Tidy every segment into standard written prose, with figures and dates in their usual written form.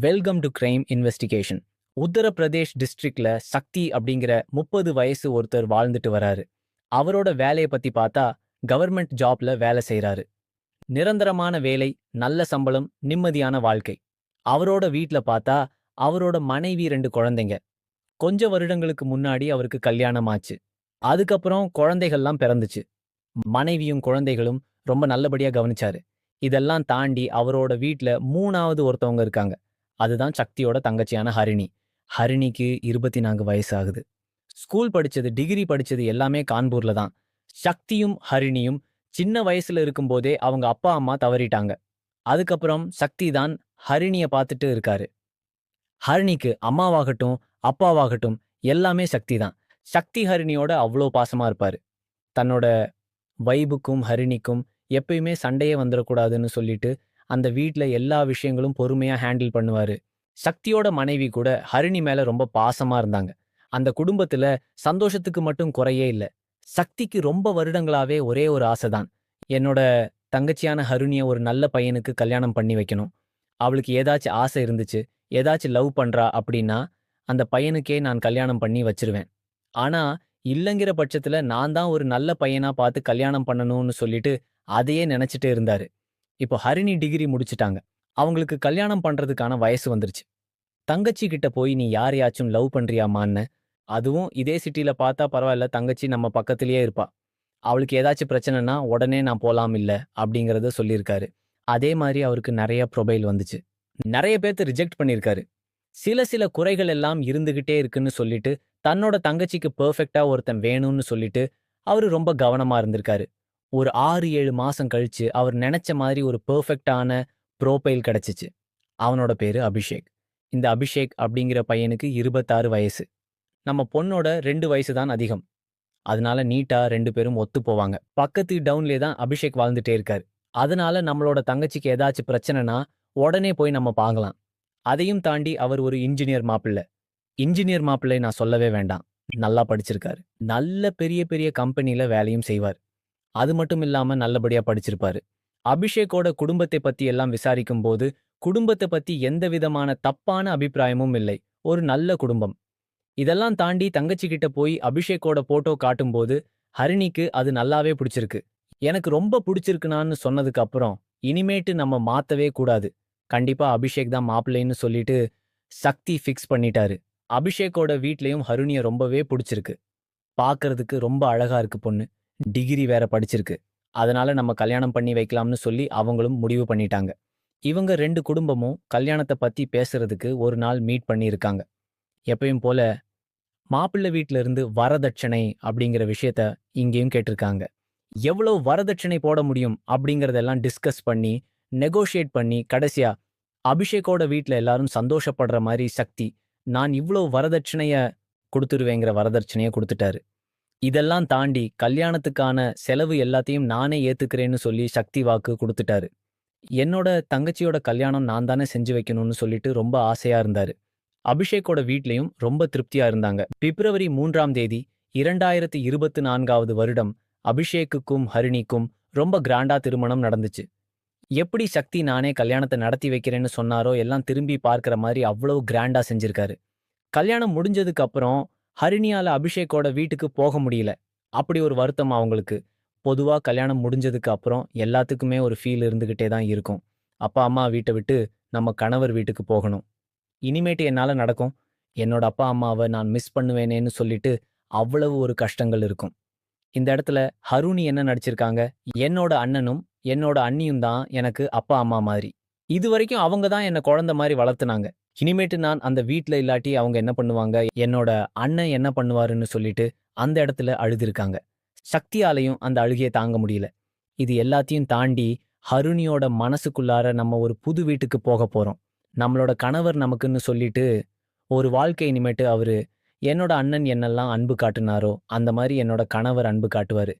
Welcome to crime investigation. Uttar Pradesh டிஸ்ட்ரிக்ட்ல சக்தி அப்படிங்கிற 30 வயசு ஒருத்தர் வாழ்ந்துட்டு வராரு. அவரோட வேலையை பத்தி பார்த்தா கவர்மெண்ட் ஜாப்ல வேலை செய்றாரு. நிரந்தரமான வேலை, நல்ல சம்பளம், நிம்மதியான வாழ்க்கை. அவரோட வீட்ல பார்த்தா அவரோட மனைவி 2 குழந்தைங்க. கொஞ்ச வருடங்களுக்கு முன்னாடி அவருக்கு கல்யாணம் ஆச்சு. அதுக்கப்புறம் குழந்தைகள்லாம் பிறந்துச்சு. மனைவியும் குழந்தைகளும் ரொம்ப நல்லபடியா கவனிச்சாரு. இதெல்லாம் தாண்டி அவரோட வீட்ல 3வது ஒருத்தவங்க இருக்காங்க. அதுதான் சக்தியோட தங்கச்சியான ஹரிணி. ஹரிணிக்கு 24 வயசு ஆகுது. ஸ்கூல் படிச்சது, டிகிரி படிச்சது எல்லாமே கான்பூர்ல தான். சக்தியும் ஹரிணியும் சின்ன வயசுல இருக்கும்போதே அவங்க அப்பா அம்மா தவறிட்டாங்க. அதுக்கப்புறம் சக்தி தான் ஹரிணிய பார்த்துட்டு இருக்காரு. ஹரிணிக்கு அம்மாவாகட்டும், அப்பாவாகட்டும் எல்லாமே சக்தி தான். சக்தி ஹரிணியோட அவ்ளோ பாசமா இருப்பாரு. தன்னோட வைபுக்கும் ஹரிணிக்கும் எப்பயுமே சண்டையே வந்துடக்கூடாதுன்னு சொல்லிட்டு அந்த வீட்ல எல்லா விஷயங்களும் பொறுமையா ஹேண்டில் பண்ணுவாரு. சக்தியோட மனைவி கூட ஹரிணி மேல ரொம்ப பாசமா இருந்தாங்க. அந்த குடும்பத்துல சந்தோஷத்துக்கு மட்டும் குறையே இல்ல. சக்திக்கு ரொம்ப வருடங்களாவே ஒரே ஒரு ஆசைதான். என்னோட தங்கச்சியான ஹரிணிய ஒரு நல்ல பையனுக்கு கல்யாணம் பண்ணி வைக்கணும். அவளுக்கு ஏதாச்சும் ஆசை இருந்துச்சு, ஏதாச்சும் லவ் பண்றா அப்படின்னா அந்த பையனுக்கே நான் கல்யாணம் பண்ணி வச்சிருவேன். ஆனா இல்லங்கிற பட்சத்துல நான் தான் ஒரு நல்ல பையனா பார்த்து கல்யாணம் பண்ணணும்னு சொல்லிட்டு அதையே நினைச்சிட்டே இருந்தாரு. இப்போ ஹரிணி டிகிரி முடிச்சுட்டாங்க. அவங்களுக்கு கல்யாணம் பண்றதுக்கான வயசு வந்துருச்சு. தங்கச்சி கிட்ட போய் நீ யாரையாச்சும் லவ் பண்றியாமான்னு, அதுவும் இதே சிட்டில பார்த்தா பரவாயில்ல, தங்கச்சி நம்ம பக்கத்திலேயே இருப்பா. அவளுக்கு ஏதாச்சும் பிரச்சனைனா உடனே நான் போலாம் இல்ல அப்படிங்கறத சொல்லியிருக்காரு. அதே மாதிரி அவருக்கு நிறைய ப்ரொபைல் வந்துச்சு. நிறைய பேர்த்த ரிஜெக்ட் பண்ணியிருக்காரு. சில சில குறைகள் எல்லாம் இருந்துகிட்டே இருக்குன்னு சொல்லிட்டு தன்னோட தங்கச்சிக்கு பெர்ஃபெக்ட்டா ஒருத்தன் வேணும்னு சொல்லிட்டு அவரு ரொம்ப கவனமா இருந்திருக்காரு. ஒரு 6-7 மாசம் கழிச்சு அவர் நினைச்ச மாதிரி ஒரு பெர்ஃபெக்ட்டான ப்ரோஃபைல் கிடைச்சுச்சு. அவனோட பேரு அபிஷேக். இந்த அபிஷேக் அப்படிங்கிற பையனுக்கு 26 வயசு. நம்ம பொண்ணோட 2 வயசு தான் அதிகம். அதனால நீட்டா 2 பேரும் ஒத்து போவாங்க. பக்கத்து டவுன்லயே தான் அபிஷேக் வாழ்ந்துட்டே இருக்காரு. அதனால நம்மளோட தங்கச்சிக்கு ஏதாச்சும் பிரச்சனைனா உடனே போய் நம்ம பார்க்கலாம். அதையும் தாண்டி அவர் ஒரு இன்ஜினியர் மாப்பிள்ளை. இன்ஜினியர் மாப்பிள்ளை நான் சொல்லவே வேண்டாம். நல்லா படிச்சிருக்காரு. நல்ல பெரிய பெரிய கம்பெனில வேலையும் செய்வார். அது மட்டும் இல்லாம நல்லபடியா படிச்சிருப்பாரு. அபிஷேக்கோட குடும்பத்தை பத்தி எல்லாம் விசாரிக்கும்போது, குடும்பத்தை பத்தி எந்த விதமான தப்பான அபிப்பிராயமும் இல்லை. ஒரு நல்ல குடும்பம். இதெல்லாம் தாண்டி தங்கச்சி கிட்ட போய் அபிஷேக்கோட போட்டோ காட்டும்போது, ஹரிணிக்கு அது நல்லாவே பிடிச்சிருக்கு. எனக்கு ரொம்ப பிடிச்சிருக்குனான்னு சொன்னதுக்கு அப்புறம், இனிமேட்டு நம்ம மாத்தவே கூடாது. கண்டிப்பா அபிஷேக் தான் மாப்பிள்ளைன்னு சொல்லிட்டு சக்தி ஃபிக்ஸ் பண்ணிட்டாரு. அபிஷேக்கோட வீட்லயும் ஹரிணிய ரொம்பவே பிடிச்சிருக்கு. பார்க்கறதுக்கு ரொம்ப அழகா இருக்கு பொண்ணு. டிகிரி வேற படிச்சிருக்கு. அதனால நம்ம கல்யாணம் பண்ணி வைக்கலாம்னு சொல்லி அவங்களும் முடிவு பண்ணிட்டாங்க. இவங்க 2 குடும்பமும் கல்யாணத்த பத்தி பேசுறதுக்கு ஒரு நாள் மீட் பண்ணி இருக்காங்க. எப்பயும் போல மாப்பிள்ளை வீட்ல இருந்து வரதட்சணை அப்படிங்கிற விஷயத்த இங்கேயும் கேட்டிருக்காங்க. எவ்வளவு வரதட்சணை போட முடியும் அப்படிங்கறதெல்லாம் டிஸ்கஸ் பண்ணி, நெகோஷியேட் பண்ணி கடைசியா அபிஷேக்கோட வீட்ல எல்லாரும் சந்தோஷப்படுற மாதிரி சக்தி, நான் இவ்ளோ வரதட்சணைய குடுத்துருவேங்கிற வரதட்சணைய குடுத்துட்டாரு. இதெல்லாம் தாண்டி கல்யாணத்துக்கான செலவு எல்லாத்தையும் நானே ஏத்துக்கிறேன்னு சொல்லி சக்தி வாக்கு குடுத்துட்டாரு. என்னோட தங்கச்சியோட கல்யாணம் நான் தானே செஞ்சு வைக்கணும்னு சொல்லிட்டு ரொம்ப ஆசையா இருந்தாரு. அபிஷேக்கோட வீட்லயும் ரொம்ப திருப்தியா இருந்தாங்க. பிப்ரவரி 3ஆம் தேதி 2024வது வருடம் அபிஷேக்குக்கும் ஹரிணிக்கும் ரொம்ப கிராண்டா திருமணம் நடந்துச்சு. எப்படி சக்தி நானே கல்யாணத்தை நடத்தி வைக்கிறேன்னு சொன்னாரோ எல்லாம் திரும்பி பார்க்கிற மாதிரி அவ்வளவு கிராண்டா செஞ்சிருக்காரு. கல்யாணம் முடிஞ்சதுக்கு அப்புறம் ஹரிணியால அபிஷேக்கோட வீட்டுக்கு போக முடியல. அப்படி ஒரு வருத்தம் அவங்களுக்கு. பொதுவா கல்யாணம் முடிஞ்சதுக்கு அப்புறம் எல்லாத்துக்குமே ஒரு ஃபீல் இருந்துகிட்டே தான் இருக்கும். அப்பா அம்மா வீட்டை விட்டு நம்ம கணவர் வீட்டுக்கு போகணும். இனிமேட்டு என்னால நடக்கும். என்னோட அப்பா அம்மாவை நான் மிஸ் பண்ணுவேனேன்னு சொல்லிட்டு அவ்வளவு ஒரு கஷ்டங்கள் இருக்கும். இந்த இடத்துல ஹருணி என்ன நடிச்சிருக்காங்க? என்னோட அண்ணனும் என்னோட அண்ணியும் தான் எனக்கு அப்பா அம்மா மாதிரி. இதுவரைக்கும் அவங்க தான் என்ன குழந்தை மாதிரி வளர்த்துனாங்க. இனிமேட்டு நான் அந்த வீட்ல இல்லாட்டி அவங்க என்ன பண்ணுவாங்க? என்னோட அண்ணன் என்ன பண்ணுவாருன்னு சொல்லிட்டு அந்த இடத்துல அழுதுருக்காங்க. சக்தியாலையும் அந்த அழுகைய தாங்க முடியல. இது எல்லாத்தையும் தாண்டி ஹருணியோட மனசுக்குள்ளார நம்ம ஒரு புது வீட்டுக்கு போகப் போறோம். நம்மளோட கணவர் நமக்குன்னு சொல்லிட்டு ஒரு வாழ்க்கை இனிமேட்டு அவரு என்னோட அண்ணன் என்னெல்லாம் அன்பு காட்டுனாரோ, அந்த மாரி என்னோட கணவர் அன்பு காட்டுவாரு.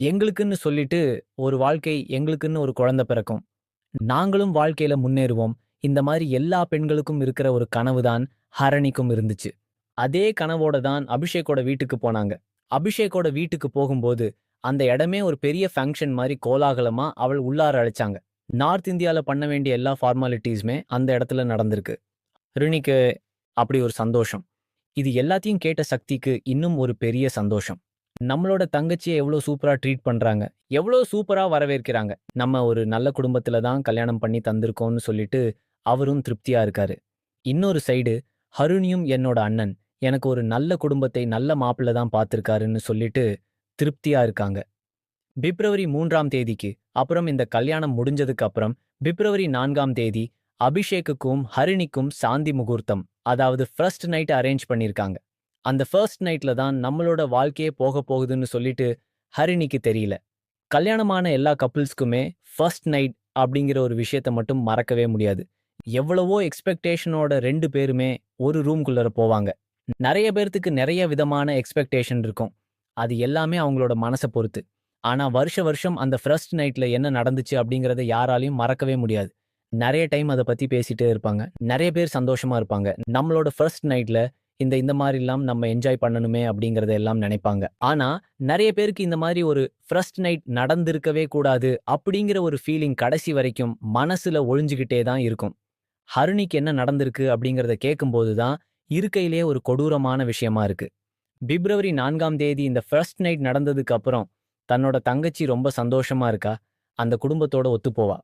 எங்களுக்குன்னு சொல்லிட்டு ஒரு வாழ்க்கை, எங்களுக்குன்னு ஒரு குழந்தை பிறக்கும். நாங்களும் வாழ்க்கையில முன்னேறுவோம். இந்த மாரி எல்லா பெண்களுக்கும் இருக்கிற ஒரு கனவு தான் ஹரணிக்கும் இருந்துச்சு. அதே கனவோட தான் அபிஷேக்கோட வீட்டுக்கு போனாங்க. அபிஷேக்கோட வீட்டுக்கு போகும்போது, அந்த இடமே ஒரு பெரிய ஃபங்ஷன் மாரி கோலாகலமா அவள் உள்ளார அழைச்சாங்க. நார்த் இந்தியால பண்ண வேண்டிய எல்லா ஃபார்மாலிட்டீஸுமே அந்த இடத்துல நடந்திருக்கு. ஹரிணிக்கு அப்படி ஒரு சந்தோஷம். இது எல்லாத்தையும் கேட்ட சக்திக்கு இன்னும் ஒரு பெரிய சந்தோஷம். நம்மளோட தங்கச்சிய எவ்ளோ சூப்பரா ட்ரீட் பண்றாங்க. எவ்ளோ சூப்பரா வரவேற்கிறாங்க. நம்ம ஒரு நல்ல குடும்பத்துல தான் கல்யாணம் பண்ணி தந்திருக்கோம்னு சொல்லிட்டு அவரும் திருப்தியா இருக்காரு. இன்னொரு சைடு ஹருணியும் என்னோட அண்ணன் எனக்கு ஒரு நல்ல குடும்பத்தை நல்ல மாப்பிள்ளை தான் பார்த்திருக்காருன்னு சொல்லிட்டு திருப்தியா இருக்காங்க. பிப்ரவரி 3ஆம் தேதிக்கு அப்புறம் இந்த கல்யாணம் முடிஞ்சதுக்கு அப்புறம் பிப்ரவரி 4ஆம் தேதி அபிஷேக்குக்கும் ஹரிணிக்கும் சாந்தி முகூர்த்தம், அதாவது ஃபர்ஸ்ட் நைட் அரேஞ்ச் பண்ணியிருக்காங்க. அந்த ஃபர்ஸ்ட் நைட்ல தான் நம்மளோட வாழ்க்கையே போக போகுதுன்னு சொல்லிட்டு ஹரிணிக்கு தெரியல. கல்யாணமான எல்லா கப்பிள்ஸ்க்குமே ஃபர்ஸ்ட் நைட் அப்படிங்கிற ஒரு விஷயத்த மட்டும் மறக்கவே முடியாது. எவ்வளவோ எக்ஸ்பெக்டேஷனோட 2 பேருமே ஒரு ரூம்குள்ளர போவாங்க. நெறைய பேர்த்துக்கு நெறைய விதமான எக்ஸ்பெக்டேஷன் இருக்கும். அது எல்லாமே அவங்களோட மனச பொறுத்து. ஆனா வருஷம் அந்த ஃபர்ஸ்ட் நைட்ல என்ன நடந்துச்சு அப்படிங்கிறத யாராலயும் மறக்கவே முடியாது. நெறைய டைம் அத பத்தி பேசிட்டே இருப்பாங்க. நெறைய பேர் சந்தோஷமா இருப்பாங்க. நம்மளோட ஃபர்ஸ்ட் நைட்ல இந்த மாரிலாம் நம்ம என்ஜாய் பண்ணணுமே அப்படிங்கிறத எல்லாம் நெனைப்பாங்க. ஆனா நெறைய பேருக்கு இந்த மாரி ஒரு ஃபர்ஸ்ட் நைட் நடந்திருக்கவே கூடாது அப்படிங்கிற ஒரு ஃபீலிங் கடைசி வரைக்கும் மனசுல ஒளிஞ்சுகிட்டே தான் இருக்கும். ஹருணிக்கு என்ன நடந்திருக்கு அப்படிங்கிறத கேட்கும்போது தான் இருக்கையிலேயே ஒரு கொடூரமான விஷயமா இருக்கு. பிப்ரவரி 4ஆம் தேதி இந்த ஃபர்ஸ்ட் நைட் நடந்ததுக்கு அப்புறம் தன்னோட தங்கச்சி ரொம்ப சந்தோஷமா இருக்கா. அந்த குடும்பத்தோட ஒத்துப்போவா.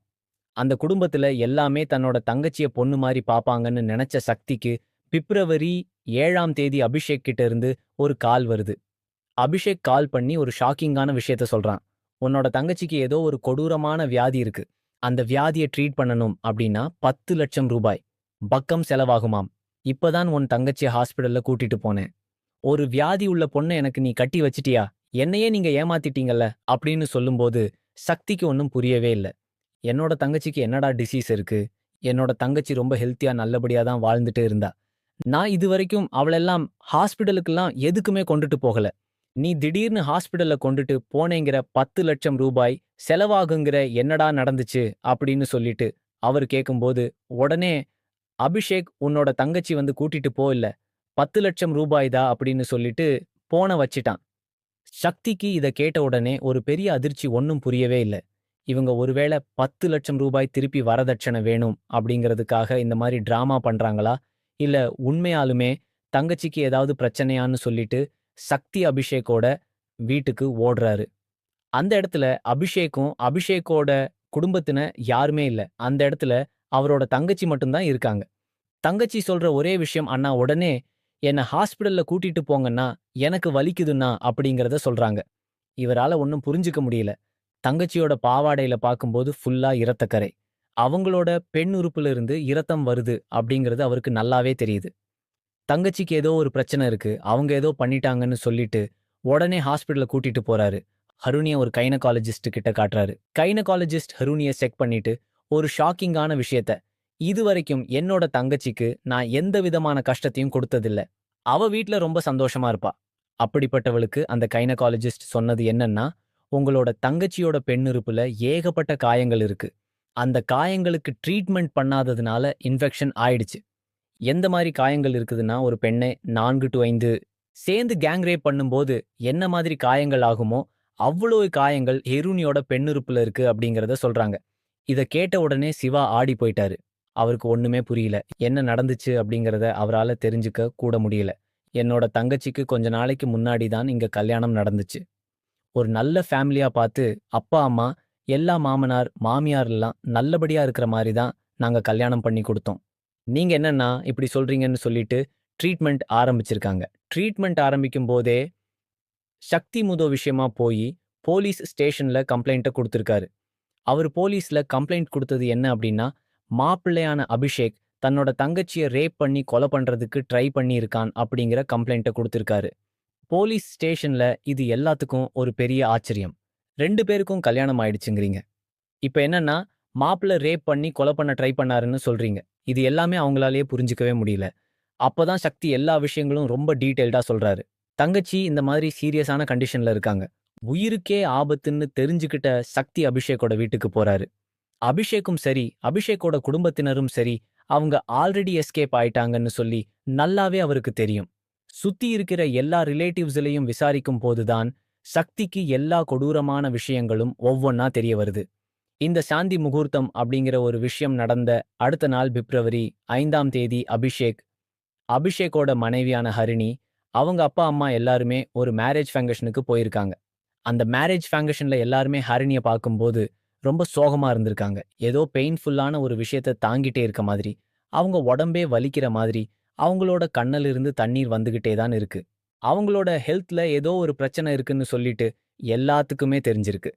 அந்த குடும்பத்துல எல்லாமே தன்னோட தங்கச்சிய பொண்ணு மாரி பாப்பாங்கன்னு நெனச்ச சக்திக்கு பிப்ரவரி 7ஆம் தேதி அபிஷேக் கிட்ட இருந்து ஒரு கால் வருது. அபிஷேக் கால் பண்ணி ஒரு ஷாக்கிங்கான விஷயத்த சொல்றான். உன்னோட தங்கச்சிக்கு ஏதோ ஒரு கொடூரமான வியாதி இருக்கு. அந்த வியாதிய ட்ரீட் பண்ணணும் அப்படின்னா 10 லட்சம் ரூபாய் பக்கம் செலவாகுமாம். இப்பதான் உன் தங்கச்சிய ஹாஸ்பிடல்ல கூட்டிட்டு போனேன். ஒரு வியாதி உள்ள பொண்ண எனக்கு நீ கட்டி வச்சிட்டியா? என்னையே நீங்க ஏமாத்திட்டீங்கல்ல அப்படின்னு சொல்லும்போது சக்திக்கு ஒன்னும் புரியவே இல்ல. என்னோட தங்கச்சிக்கு என்னடா டிசீஸ் இருக்கு? என்னோட தங்கச்சி ரொம்ப ஹெல்த்தியா நல்லபடியா தான் வாழ்ந்துட்டு இருந்தா. நான் இதுவரைக்கும் அவளெல்லாம் ஹாஸ்பிடலுக்கெல்லாம் எதுக்குமே கொண்டுட்டு போகல. நீ திடீர்னு ஹாஸ்பிடல்ல கொண்டுட்டு போனேங்கிற 10 லட்சம் ரூபாய் செலவாகுங்கிற என்னடா நடந்துச்சு அப்படின்னு சொல்லிட்டு அவர் கேட்கும்போது உடனே அபிஷேக் உன்னோட தங்கச்சி வந்து கூட்டிட்டு போ இல்ல 10 லட்சம் ரூபாய்தா அப்படின்னு சொல்லிட்டு போன வச்சிட்டான். சக்திக்கு இத கேட்ட உடனே ஒரு பெரிய அதிர்ச்சி ஒன்னும் புரியவே இல்ல. இவங்க ஒருவேளை 10 லட்சம் ரூபாய் திருப்பி வரதட்சணை வேணும் அப்படிங்கிறதுக்காக இந்த மாதிரி டிராமா பண்றாங்களா? இல்ல உண்மையாலுமே தங்கச்சிக்கு ஏதாவது பிரச்சனையான்னு சொல்லிட்டு சக்தி அபிஷேக்கோட வீட்டுக்கு ஓடுறாரு. அந்த இடத்துல அபிஷேக்கும், அபிஷேக்கோட குடும்பத்தின யாருமே இல்ல. அந்த இடத்துல அவரோட தங்கச்சி மட்டும் தான் இருக்காங்க. தங்கச்சி சொல்ற ஒரே விஷயம், "அண்ணா உடனே என்ன ஹாஸ்பிடல்ல கூட்டிட்டு போங்கண்ணா, எனக்கு வலிக்குதுண்ணா" அப்படிங்கிறத சொல்றாங்க. இவரால ஒண்ணும் புரிஞ்சுக்க முடியல. தங்கச்சியோட பாவாடையில பார்க்கும்போது ஃபுல்லா இரத்தக்கறை. அவங்களோட பெண் உறுப்புல இருந்து இரத்தம் வருது அப்படிங்கிறது அவருக்கு நல்லாவே தெரியுது. தங்கச்சிக்கு ஏதோ ஒரு பிரச்சனை இருக்கு. அவங்க ஏதோ பண்ணிட்டாங்கன்னு சொல்லிட்டு, உடனே ஹாஸ்பிடல்ல கூட்டிட்டு போறாரு. ஹருணிய ஒரு கைனகாலஜிஸ்ட் கிட்ட காட்டுறாரு. கைனகாலஜிஸ்ட் ஹருணிய செக் பண்ணிட்டு, ஒரு ஷாக்கிங்கான விஷயத்த, இதுவரைக்கும் என்னோட தங்கச்சிக்கு நான் எந்த விதமான கஷ்டத்தையும் கொடுத்ததில்ல. அவ வீட்ல ரொம்ப சந்தோஷமா இருப்பா. அப்படிப்பட்டவளுக்கு அந்த கைனகாலஜிஸ்ட் சொன்னது என்னன்னா, உங்களோட தங்கச்சியோட பெண்ணுறுப்புல ஏகப்பட்ட காயங்கள் இருக்கு. அந்த காயங்களுக்கு ட்ரீட்மெண்ட் பண்ணாததுனால இன்ஃபெக்ஷன் ஆயிடுச்சு. எந்த மாரி காயங்கள் இருக்குதுன்னா, ஒரு பெண்ணை 4 டூ 5 சேர்ந்து கேங் ரேப் பண்ணும்போது என்ன மாதிரி காயங்கள் ஆகுமோ, அவ்வளோ காயங்கள் ஹெருனியோட பெண்ணுறுப்புல இருக்கு அப்படிங்கிறத சொல்றாங்க. இத கேட்ட உடனே சிவா ஆடி போயிட்டாரு. அவருக்கு ஒண்ணுமே புரியல. என்ன நடந்துச்சு அப்படிங்கிறத அவரால தெரிஞ்சுக்க கூட முடியல. என்னோட தங்கச்சிக்கு கொஞ்ச நாளைக்கு முன்னாடி தான் இங்க கல்யாணம் நடந்துச்சு. ஒரு நல்ல ஃபேமிலியா பார்த்து அப்பா, அம்மா, எல்லா மாமனார், மாமியார் எல்லாம் நல்லபடியா இருக்கிற மாரி தான் நாங்க கல்யாணம் பண்ணி குடுத்தோம். நீங்க என்னன்னா இப்படி சொல்றீங்கன்னு சொல்லிட்டு ட்ரீட்மெண்ட் ஆரம்பிச்சிருக்காங்க. ட்ரீட்மெண்ட் ஆரம்பிக்கும் போதே சக்தி முதோ விஷயமா போயி போலீஸ் ஸ்டேஷன்ல கம்ப்ளைண்ட்ட குடுத்திருக்காரு. அவரு போலீஸ்ல கம்ப்ளைண்ட் குடுத்தது என்ன அப்படின்னா, மாப்பிள்ளையான அபிஷேக் தன்னோட தங்கச்சிய ரேப் பண்ணி கொலை பண்றதுக்கு ட்ரை பண்ணியிருக்கான் அப்படிங்கிற கம்ப்ளைண்ட்ட குடுத்திருக்காரு. போலீஸ் ஸ்டேஷன்ல இது எல்லாத்துக்கும் ஒரு பெரிய ஆச்சரியம். 2 பேருக்கும் கல்யாணம் ஆயிடுச்சுங்கிறீங்க. இப்ப என்னன்னா, மாப்பிள்ளை ரேப் பண்ணி கொலை பண்ண ட்ரை பண்ணாருன்னு சொல்றீங்க. இது எல்லாமே அவங்களாலயே புரிஞ்சுக்கவே முடியல. அப்பதான் சக்தி எல்லா விஷயங்களும் ரொம்ப டீட்டெயில்டா சொல்றாரு. தங்கச்சி இந்த மாதிரி சீரியஸான கண்டிஷன்ல இருக்காங்க. உயிருக்கே ஆபத்துன்னு தெரிஞ்சுக்கிட்ட சக்தி அபிஷேக்கோட வீட்டுக்கு போறாரு. அபிஷேக்கும் சரி, அபிஷேக்கோட குடும்பத்தினரும் சரி, அவங்க ஆல்ரெடி எஸ்கேப் ஆயிட்டாங்கன்னு சொல்லி நல்லாவே அவருக்கு தெரியும். சுத்தி இருக்கிற எல்லா ரிலேட்டிவ்ஸ்லயும் விசாரிக்கும் போதுதான் சக்திக்கு எல்லா கொடூரமான விஷயங்களும் ஒவ்வொன்னா தெரிய வருது. இந்த சாந்தி முகூர்த்தம் அப்படிங்கிற ஒரு விஷயம் நடந்த அடுத்த நாள் பிப்ரவரி 5ஆம் தேதி அபிஷேக்கோட மனைவியான ஹரிணி அவங்க அப்பா அம்மா எல்லாருமே ஒரு மேரேஜ் ஃபங்க்ஷனுக்கு போயிருக்காங்க. அந்த மேரேஜ் ஃபங்க்ஷன்ல எல்லாருமே ஹரிணிய பார்க்கும்போது ரொம்ப சோகமா இருந்திருக்காங்க. ஏதோ பெயின்ஃபுல்லான ஒரு விஷயத்த தாங்கிட்டே இருக்க மாதிரி, அவங்க உடம்பே வலிக்கிற மாதிரி, அவங்களோட கண்ணுல இருந்து தண்ணீர் வந்துகிட்டே தான் இருக்கு. அவங்களோட ஹெல்த்ல ஏதோ ஒரு பிரச்சனை இருக்குன்னு சொல்லிட்டு எல்லாத்துக்குமே தெரிஞ்சிருக்கு.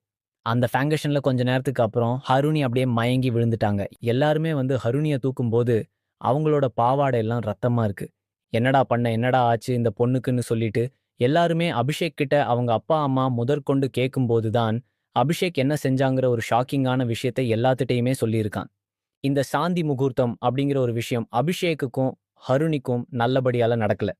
அந்த ஃபேங்கஷன்ல கொஞ்ச நேரத்துக்கு அப்புறம் ஹருணி அப்படியே மயங்கி விழுந்துட்டாங்க. எல்லாருமே வந்து ஹருணிய தூக்கும்போது, அவங்களோட பாவாடை எல்லாம் ரத்தமா இருக்கு. "என்னடா பண்ண? என்னடா ஆச்சு இந்த பொண்ணுக்குன்னு?" சொல்லிட்டு எல்லாருமே அபிஷேக் கிட்ட அவங்க அப்பா, அம்மா முதற்கொண்டு கேட்கும்போது தான், அபிஷேக் என்ன செஞ்சாங்கிற ஒரு ஷாக்கிங்கான விஷயத்தை எல்லாத்துட்டயுமே சொல்லியிருக்கான். இந்த சாந்தி முகூர்த்தம் அப்படிங்கிற ஒரு விஷயம் அபிஷேக்குக்கும், ஹருணிக்கும் நல்லபடியால நடக்கல.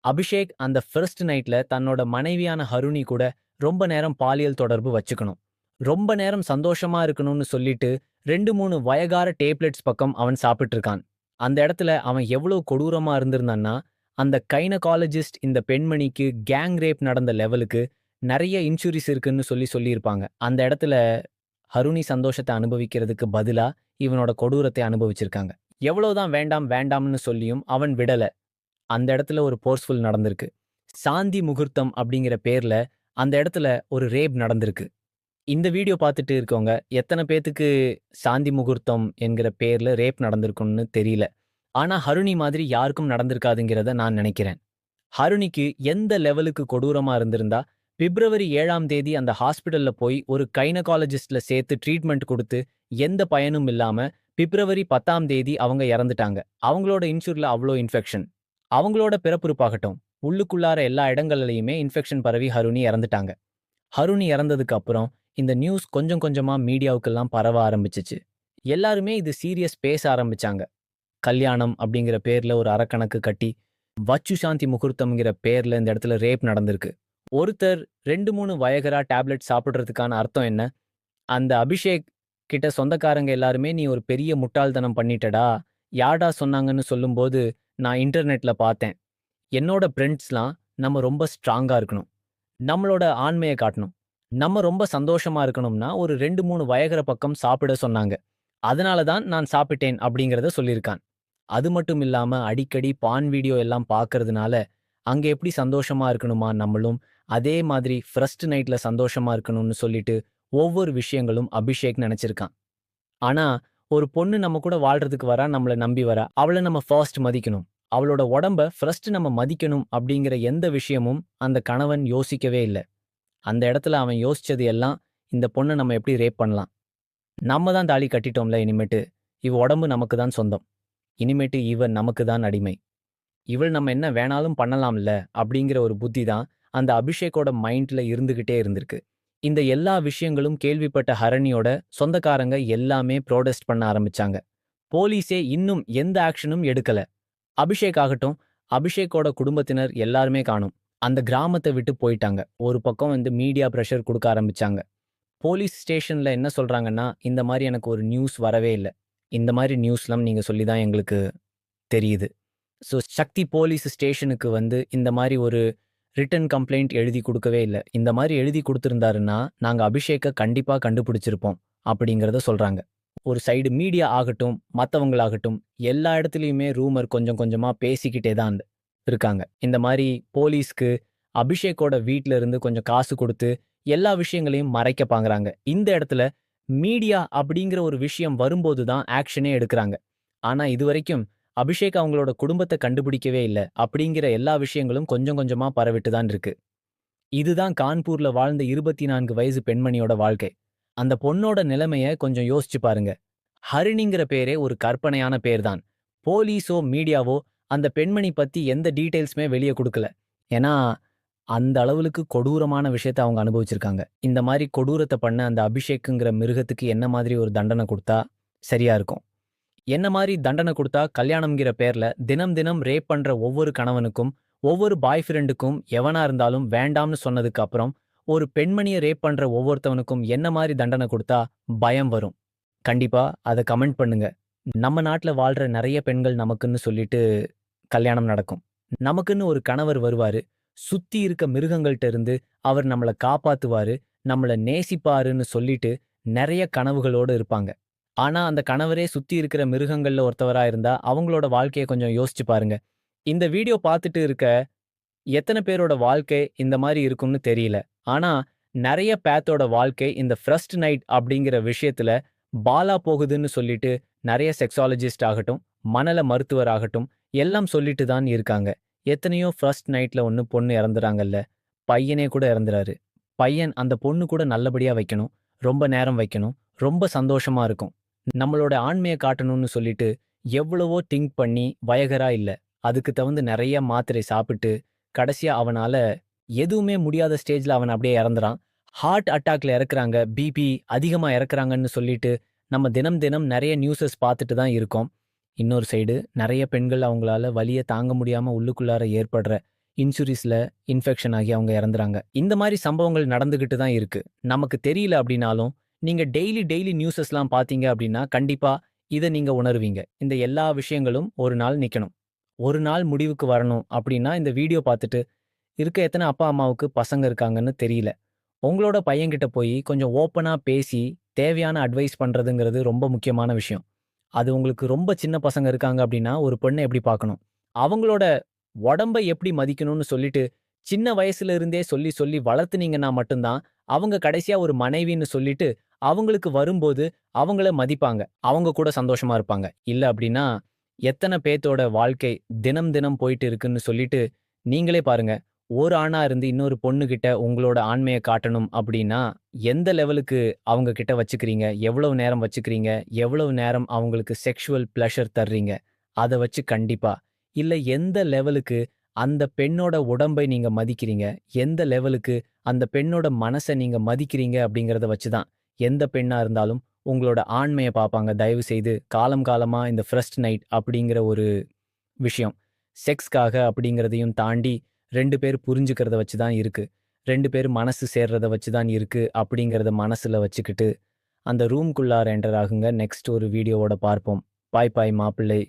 அபிஷேக் அந்த ஃபர்ஸ்ட் நைட்ல தன்னோட மனைவியான ஹருணி கூட ரொம்ப நேரம் பாலியல் தொடர்பு வச்சுக்கணும். ரொம்ப நேரம் சந்தோஷமா இருக்கணும்னு சொல்லிட்டு 2, 3 வயகார டேப்லெட்ஸ் பக்கம் அவன் சாப்பிட்டுருக்கான். அந்த இடத்துல அவன் எவ்வளவு கொடூரமா இருந்திருந்தான்னா, அந்த கைனகாலஜிஸ்ட் இந்த பெண்மணிக்கு கேங் ரேப் நடந்த லெவலுக்கு நெறைய இன்ஜுரிஸ் இருக்குன்னு சொல்லியிருப்பாங்க. அந்த இடத்துல ஹருணி சந்தோஷத்த அனுபவிக்கிறதுக்கு பதிலா இவனோட கொடூரத்தை அனுபவிச்சிருக்காங்க. எவ்வளவுதான் வேண்டாம் வேண்டாம்னு சொல்லியும் அவன் விடல. அந்த இடத்துல ஒரு போர்ஸ்ஃபுல் நடந்திருக்கு. சாந்தி முகூர்த்தம் அப்படிங்கிற பேர்ல அந்த இடத்துல ஒரு ரேப் நடந்திருக்கு. இந்த வீடியோ பார்த்துட்டு இருக்கவங்க எத்தன பேத்துக்கு சாந்தி முகூர்த்தம் என்கிற பேர்ல ரேப் நடந்திருக்கும்னு தெரியல. ஆனா ஹருணி மாதிரி யாருக்கும் நடந்திருக்காதுங்கிறத நான் நினைக்கிறேன். ஹருணிக்கு எந்த லெவலுக்கு கொடூரமா இருந்திருந்தா, பிப்ரவரி 7ஆம் தேதி அந்த ஹாஸ்பிடல்ல போய் ஒரு கைனகாலஜிஸ்ட்ல சேர்த்து ட்ரீட்மெண்ட் குடுத்து எந்த பயனும் இல்லாம பிப்ரவரி 10ஆம் தேதி அவங்க இறந்துட்டாங்க. அவங்களோட இன்சூர்ல அவ்ளோ இன்ஃபெக்ஷன். அவங்களோட பிறப்புறுப்பாகட்டும், உள்ளுக்குள்ளார எல்லா இடங்கள்லயுமே இன்ஃபெக்ஷன் பரவி ஹருணி இறந்துட்டாங்க. ஹருணி இறந்ததுக்கு அப்புறம் இந்த நியூஸ் கொஞ்சம் கொஞ்சமா மீடியாவுக்கெல்லாம் பரவ ஆரம்பிச்சுச்சு. எல்லாருமே இது சீரியஸ் பேச ஆரம்பிச்சாங்க. கல்யாணம் அப்படிங்கிற பேர்ல ஒரு அரக்கணக்கு கட்டி, வச்சு சாந்தி முகூர்த்தம்ங்கிற பேர்ல இந்த இடத்துல ரேப் நடந்திருக்கு. ஒருத்தர் 2, 3 வயகரா டேப்லெட் சாப்பிடுறதுக்கான அர்த்தம் என்ன? அந்த அபிஷேக் கிட்ட சொந்தக்காரங்க எல்லாருமே, "நீ ஒரு பெரிய முட்டாள்தனம் பண்ணிட்டடா. யார்டா சொன்னாங்கன்னு?" சொல்லும்போது, நான் இன்டர்நெட்ல பார்த்தேன். என்னோட ஃப்ரெண்ட்ஸ்லாம் நம்ம ரொம்ப ஸ்ட்ராங்கா இருக்கணும். நம்மளோட ஆண்மைய காட்டணும். நம்ம ரொம்ப சந்தோஷமா இருக்கணும்னா, ஒரு 2, 3 வயகர பக்கம் சாப்பிட சொன்னாங்க. அதனால தான் நான் சாப்பிட்டேன் அப்படிங்கிறத சொல்லியிருக்கான். அது மட்டும் இல்லாம அடிக்கடி பான் வீடியோ எல்லாம் பார்க்கறதுனால, அங்க எப்படி சந்தோஷமா இருக்கணுமா நம்மளும், அதே மாதிரி ஃபர்ஸ்ட் நைட்ல சந்தோஷமா இருக்கணும்னு சொல்லிட்டு, ஒவ்வொரு விஷயங்களும் அபிஷேக் நெனச்சிருக்கான். ஆனா, ஒரு பொண்ணு நம்ம கூட வாழ்றதுக்கு வரா, நம்மள நம்பி வரா. அவள நம்ம ஃபர்ஸ்ட் மதிக்கணும். அவளோட உடம்ப ஃபர்ஸ்ட் நம்ம மதிக்கணும் அப்படிங்கிற எந்த விஷயமும் அந்த கணவன் யோசிக்கவே இல்ல. அந்த இடத்துல அவன் யோசிச்சது எல்லாம், இந்த பொண்ண நம்ம எப்படி ரேப் பண்ணலாம்? நம்ம தான் தாலி கட்டிட்டோம்ல இனிமேட்டு. இவ உடம்பு நமக்கு தான் சொந்தம். இனிமேட்டு இவ நமக்கு தான் அடிமை. இவள் நம்ம என்ன வேணாலும் பண்ணலாம்ல அப்படிங்கிற ஒரு புத்தி தான் அந்த அபிஷேக்கோட மைண்ட்ல இருந்துகிட்டே இருந்திருக்கு. இந்த எல்லா விஷயங்களும் கேள்விப்பட்ட ஹரணியோட சொந்தக்காரங்க எல்லாமே ப்ரோடெஸ்ட் பண்ண ஆரம்பிச்சாங்க. போலீஸே இன்னும் எந்த ஆக்ஷனும் எடுக்கல. அபிஷேக் ஆகட்டும், அபிஷேக்கோட குடும்பத்தினர் எல்லாருமே காணோம். அந்த கிராமத்த விட்டு போயிட்டாங்க. ஒரு பக்கம் வந்து மீடியா பிரஷர் குடுக்க ஆரம்பிச்சாங்க. போலீஸ் ஸ்டேஷன்ல என்ன சொல்றாங்கன்னா, இந்த மாரி எனக்கு ஒரு நியூஸ் வரவே இல்ல. இந்த மாரி நியூஸ்லாம் நீங்க சொல்லி தான் எங்களுக்கு தெரியுது. ஸோ சக்தி போலீஸ் ஸ்டேஷனுக்கு வந்து இந்த மாரி ஒரு ரிட்டன் கம்ப்ளைண்ட் எழுதி குடுக்கவே இல்ல. இந்த மாரி எழுதி குடுத்திருந்தாருன்னா, நாங்க அபிஷேக்க கண்டிப்பா கண்டுபிடிச்சிருப்போம். அப்படிங்கிறத சொல்றாங்க. ஒரு சைடு மீடியா ஆகட்டும், மத்தவங்களாகட்டும், எல்லா இடத்துலயுமே ரூமர் கொஞ்சம் கொஞ்சமா பேசிக்கிட்டே தான் இருக்காங்க. இந்த மாரி போலீஸ்க்கு அபிஷேக்கோட வீட்ல இருந்து கொஞ்சம் காசு குடுத்து, எல்லா விஷயங்களையும் மறைக்க பாக்குறாங்க. இந்த இடத்துல மீடியா அப்படிங்கிற ஒரு விஷயம் வரும்போது தான் ஆக்ஷனே எடுக்குறாங்க. ஆனா இதுவரைக்கும் அபிஷேக் அவங்களோட குடும்பத்த கண்டுபிடிக்கவே இல்ல. அப்படிங்கிற எல்லா விஷயங்களும் கொஞ்சம் கொஞ்சமா பரவிட்டு தான் இருக்கு. இதுதான் கான்பூர்ல வாழ்ந்த 24 வயசு பெண்மணியோட வாழ்க்கை. அந்த பொண்ணோட நிலைமைய கொஞ்சம் யோசிச்சு பாருங்க. ஹரிணிங்கிற பேரே ஒரு கற்பனையான பேர் தான். போலீஸோ, மீடியாவோ அந்த பெண்மணி பத்தி எந்த டீட்டெயில்ஸுமே வெளிய குடுக்கல. ஏன்னா, அந்த அளவுக்கு கொடூரமான விஷயத்த அவங்க அனுபவிச்சிருக்காங்க. இந்த மாரி கொடூரத்த பண்ண அந்த அபிஷேக்குங்கிற மிருகத்துக்கு என்ன மாதிரி ஒரு தண்டனை குடுத்தா சரியா இருக்கும்? என்ன மாரி தண்டனை குடுத்தா கல்யாணம்ங்கிற பேர்ல தினம் தினம் ரேப் பண்ற ஒவ்வொரு கணவனுக்கும், ஒவ்வொரு பாய் ஃப்ரெண்டுக்கும் எவனா இருந்தாலும் வேண்டாம்னு சொன்னதுக்கு அப்புறம், ஒரு பெண்மணிய ரேப் பண்ற ஒவ்வொருத்தவனுக்கும் என்ன மாரி தண்டனை குடுத்தா பயம் வரும்? கண்டிப்பா அத கமெண்ட் பண்ணுங்க. நம்ம நாட்ல வாழ்ற நெறைய பெண்கள் நமக்குன்னு சொல்லிட்டு கல்யாணம் நடக்கும். நமக்குன்னு ஒரு கணவர் வருவாரு. சுத்தி இருக்க மிருகங்கள்ட்ட இருந்து அவர் நம்மள காப்பாத்துவாரு, நம்மள நேசிப்பாருன்னு சொல்லிட்டு நிறைய கனவுகளோடு இருப்பாங்க. ஆனா அந்த கணவரே சுத்தி இருக்கிற மிருகங்கள்ல ஒருத்தவரா இருந்தா அவங்களோட வாழ்க்கைய கொஞ்சம் யோசிச்சு பாருங்க. இந்த வீடியோ பார்த்துட்டு இருக்க எத்தனை பேரோட வாழ்க்கை இந்த மாரி இருக்கும்னு தெரியல. ஆனா நெறைய பேத்தோட வாழ்க்கை இந்த ஃபர்ஸ்ட் நைட் அப்படிங்கிற விஷயத்துல பாலா போகுதுன்னு சொல்லிட்டு நெறைய செக்ஸாலஜிஸ்ட் ஆகட்டும், மனநல மருத்துவர் ஆகட்டும் எல்லாம் சொல்லிட்டு தான் இருக்காங்க. எத்தனையோ ஃபர்ஸ்ட் நைட்ல ஒண்ணு பொண்ணு இறந்துறாங்கல்ல. பையனே கூட இறந்துறாரு. பையன் அந்த பொண்ணு கூட நல்லபடியா வைக்கணும். ரொம்ப நேரம் வைக்கணும். ரொம்ப சந்தோஷமா இருக்கும். நம்மளோட ஆண்மைய காட்டணும்னு சொல்லிட்டு எவ்வளவோ திங்க் பண்ணி வயகரா இல்ல. அதுக்கு தகுந்து நெறைய மாத்திரை சாப்பிட்டு, கடைசியா அவனால எதுவுமே முடியாத ஸ்டேஜ்ல அவன் அப்படியே இறந்துறான். ஹார்ட் அட்டாக்ல இறக்குறாங்க. பிபி அதிகமா இறக்குறாங்கன்னு சொல்லிட்டு, நம்ம தினம் தினம் நெறைய நியூஸஸ் பார்த்துட்டு தான் இருக்கோம். இன்னொரு சைடு நெறைய பெண்கள் அவங்களால வலிய தாங்க முடியாம உள்ளுக்குள்ளார ஏற்படுற இன்சூரிஸ்ல இன்ஃபெக்ஷன் ஆகி அவங்க இறந்துறாங்க. இந்த மாரி சம்பவங்கள் நடந்துகிட்டு தான் இருக்கு. நமக்கு தெரியல அப்படின்னாலும், நீங்க டெய்லி நியூஸஸ்லாம் பார்த்தீங்க அப்படின்னா, கண்டிப்பா இத நீங்க உணருவீங்க. இந்த எல்லா விஷயங்களும் ஒரு நாள் நிக்கணும். ஒரு நாள் முடிவுக்கு வரணும் அப்படின்னா, இந்த வீடியோ பார்த்துட்டு இருக்க எத்தனை அப்பா, அம்மாவுக்கு பசங்க இருக்காங்கன்னு தெரியல. உங்களோட பையன்கிட்ட போயி கொஞ்சம் ஓப்பனா பேசி, தேவையான அட்வைஸ் பண்றதுங்கிறது ரொம்ப முக்கியமான விஷயம். அது உங்களுக்கு ரொம்ப சின்ன பசங்க இருக்காங்க அப்படின்னா, ஒரு பெண்ண எப்படி பார்க்கணும்? அவங்களோட உடம்ப எப்படி மதிக்கணும்னு சொல்லிட்டு, சின்ன வயசுல இருந்தே சொல்லி சொல்லி வளர்த்துனீங்கன்னா மட்டும் தான், அவங்க கடைசியா ஒரு மனைவின்னு சொல்லிட்டு, அவங்களுக்கு வரும்போது அவங்கள மதிப்பாங்க. அவங்க கூட சந்தோஷமா இருப்பாங்க. இல்ல அப்படின்னா, எத்தன பேத்தோட வாழ்க்கை தினம் தினம் போயிட்டு இருக்குன்னு சொல்லிட்டு, நீங்களே பாருங்க. ஒரு ஆணா இருந்து இன்னொரு பொண்ணுகிட்ட உங்களோட ஆண்மைய காட்டணும் அப்படின்னா, எந்த லெவலுக்கு அவங்க கிட்ட வச்சுக்கிறீங்க? எவ்வளவு நேரம் வச்சுக்கிறீங்க? எவ்வளவு நேரம் அவங்களுக்கு செக்சுவல் பிளஷர் தர்றீங்க? அத வச்சு கண்டிப்பா. இல்ல எந்த லெவலுக்கு அந்த பெண்ணோட உடம்பை நீங்க மதிக்கிறீங்க? எந்த லெவலுக்கு அந்த பெண்ணோட மனச நீங்க மதிக்கிறீங்க அப்படிங்கிறத வச்சு தான், எந்த பெண்ணா இருந்தாலும் உங்களோட ஆண்மைய பார்ப்பாங்க. தயவு செய்து காலம் காலமா இந்த ஃபர்ஸ்ட் நைட் அப்படிங்கிற ஒரு விஷயம். செக்ஸ்க்காக அப்படிங்கிறதையும் தாண்டி 2 பேர் புரிஞ்சுக்கிறத வச்சு தான் இருக்கு. 2 பேர் மனசு சேர்றத வச்சு தான் இருக்கு அப்படிங்கிறத மனசுல வச்சுக்கிட்டு, அந்த ரூம்க்குள்ளார என்டர் ஆகுங்க. நெக்ஸ்ட் ஒரு வீடியோவோட பார்ப்போம். பாய் பாய் மாப்பிள்ளை.